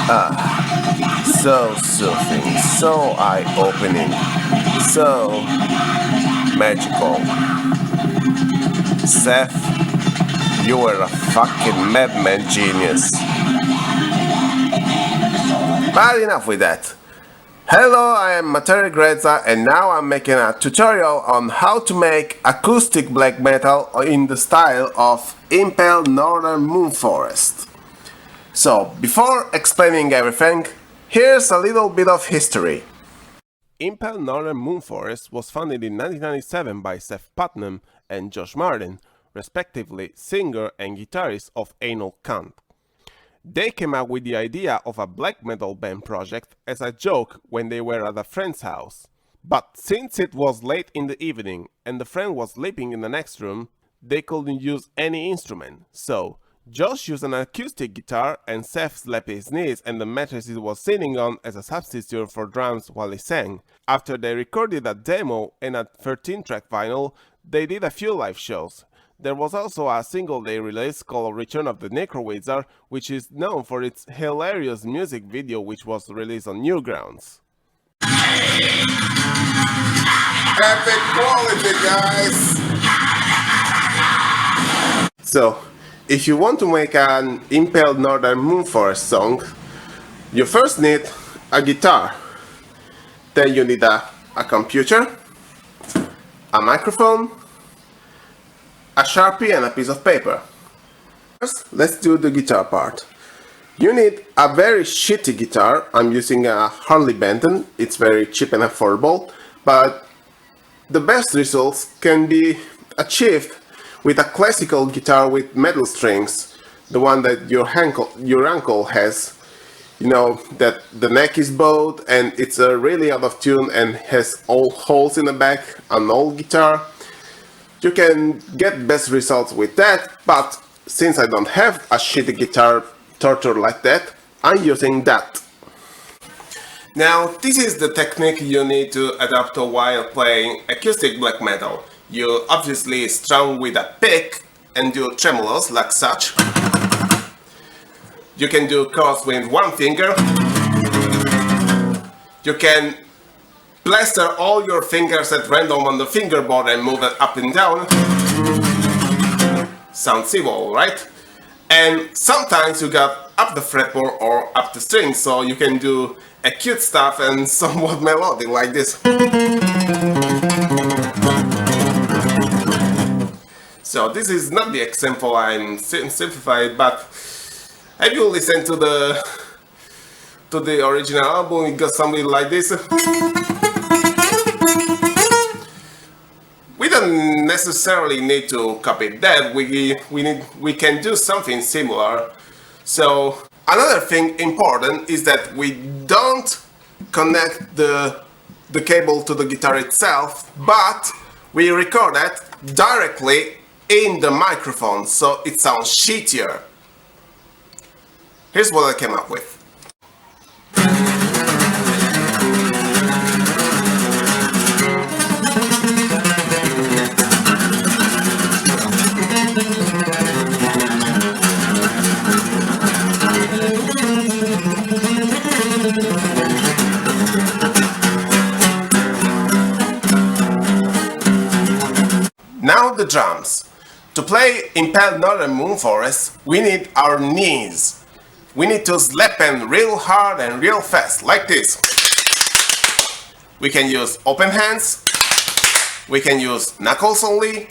So soothing, so eye-opening, so magical. Seth, you were a fucking madman genius. But enough with that. Hello, I am Materia Grezza and now I'm making a tutorial on how to make acoustic black metal in the style of Impaled Northern Moonforest. So, before explaining everything, here's a little bit of history. Impaled Northern Moonforest was founded in 1997 by Seth Putnam and Josh Martin, respectively singer and guitarist of Anal Cunt. They came up with the idea of a black metal band project as a joke when they were at a friend's house. But since it was late in the evening and the friend was sleeping in the next room, they couldn't use any instrument. So, Josh used an acoustic guitar and Seth slapped his knees and the mattress he was sitting on as a substitute for drums while he sang. After they recorded a demo and a 13-track vinyl, they did a few live shows. There was also a single-day release called Return of the Necro Wizard, which is known for its hilarious music video which was released on Newgrounds. Epic quality, guys! So, if you want to make an Impaled Northern Moonforest song, you first need a guitar, then you need a computer, a microphone, a Sharpie and a piece of paper. First, let's do the guitar part. You need a very shitty guitar. I'm using a Harley Benton. It's very cheap and affordable, but the best results can be achieved with a classical guitar with metal strings, the one that your uncle has. You know, that the neck is bowed and it's really out of tune and has all holes in the back, an old guitar. You can get best results with that, but since I don't have a shitty guitar torture like that, I'm using that. Now, this is the technique you need to adapt to while playing acoustic black metal. You obviously strum with a pick and do tremolos like such. You can do chords with one finger. You can plaster all your fingers at random on the fingerboard and move it up and down. Sounds evil, right? And sometimes you got up the fretboard or up the string, so you can do acute stuff and somewhat melodic like this. So this is not the example I'm simplified, but have you listened to the original album? It got something like this. We don't necessarily need to copy that. We can do something similar. So another thing important is that we don't connect the cable to the guitar itself, but we record that directly in the microphone, so it sounds shittier. Here's what I came up with. Now the drums. To play Impaled Northern Moonforest, we need our knees. We need to slap them real hard and real fast, like this. We can use open hands. We can use knuckles only.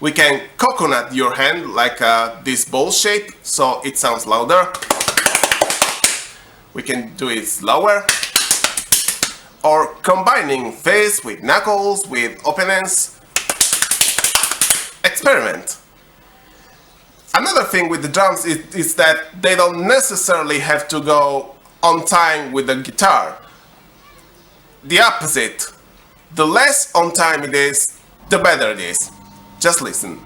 We can coconut your hand like this bowl shape, so it sounds louder. We can do it slower. Or combining face with knuckles with open hands. Experiment. Another thing with the drums is that they don't necessarily have to go on time with the guitar. The opposite. The less on time it is, the better it is. Just listen.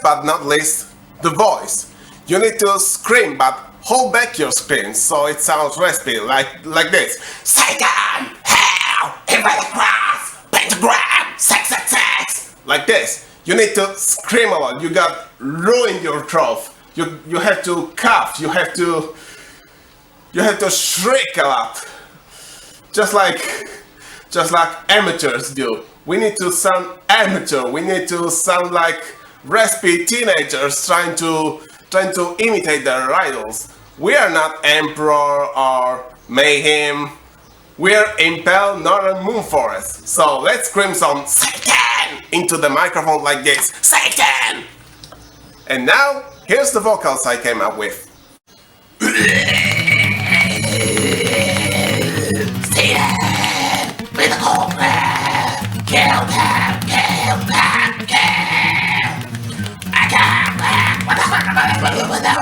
but not least, the voice. You need to scream, but hold back your scream so it sounds raspy, like this. Satan! Hell! Invade cross! Pentagram! Sex! Like this. You need to scream a lot. You got ruined your throat. You have to cough. You have to shriek a lot. Just like amateurs do. We need to sound amateur. We need to sound like raspy teenagers trying to imitate their idols. We are not Emperor or Mayhem. We are Impaled Northern Moonforest. So let's scream some Satan into the microphone like this. Satan! And now, here's the vocals I came up with. Satan! With a cobra! Kill them! Kill them! Kill! I can't back! What the fuck am I doing with that?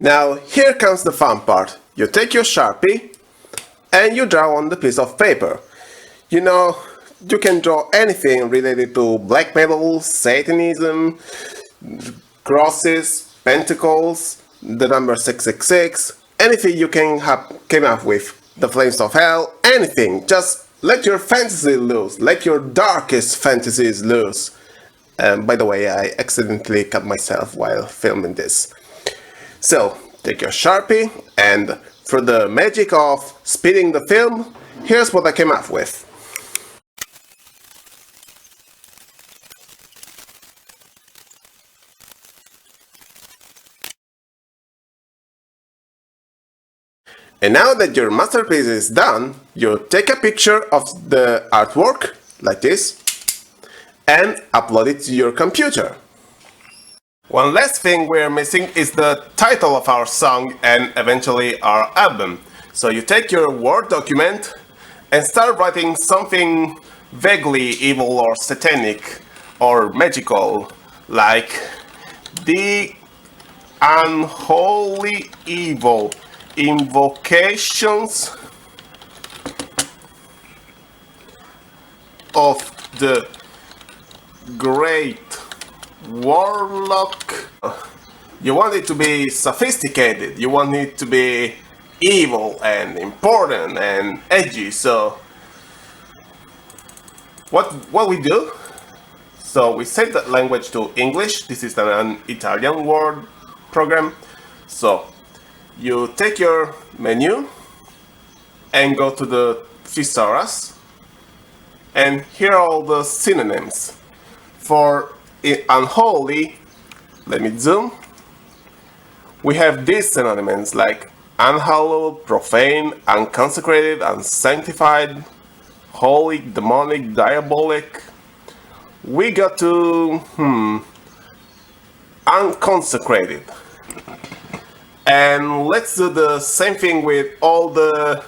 Now, here comes the fun part. You take your Sharpie and you draw on the piece of paper. You know, you can draw anything related to black metal, Satanism, crosses, pentacles, the number 666, anything you can came up with, the flames of hell, anything. Just let your fantasy loose, let your darkest fantasies loose. By the way, I accidentally cut myself while filming this. So, take your Sharpie, and for the magic of speeding the film, here's what I came up with. And now that your masterpiece is done, you take a picture of the artwork, like this, and upload it to your computer. One last thing we're missing is the title of our song and eventually our album. So you take your Word document and start writing something vaguely evil or satanic or magical, like the unholy evil invocations of the great warlock. You want it to be sophisticated, you want it to be evil and important and edgy. So what we do, so we set the language to English. This is an Italian word program. So you take your menu and go to the thesaurus, and here are all the synonyms. For unholy, let me zoom, we have these synonyms like unhallowed, profane, unconsecrated, unsanctified, holy, demonic, diabolic. We got to unconsecrated. And let's do the same thing with all the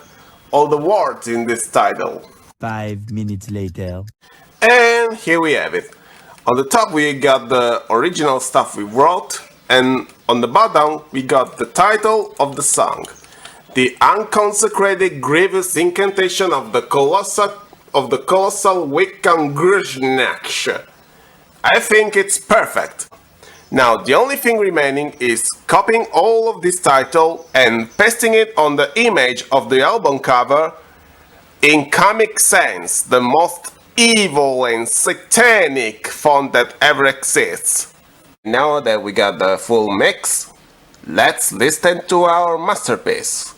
words in this title. 5 minutes later. And here we have it. On the top we got the original stuff we wrote, and on the bottom we got the title of the song. The unconsecrated grievous incantation of the colossal Wiccan Grezza. I think it's perfect. Now the only thing remaining is copying all of this title and pasting it on the image of the album cover in Comic Sans, the most evil and satanic font that ever exists. Now that we got the full mix, let's listen to our masterpiece.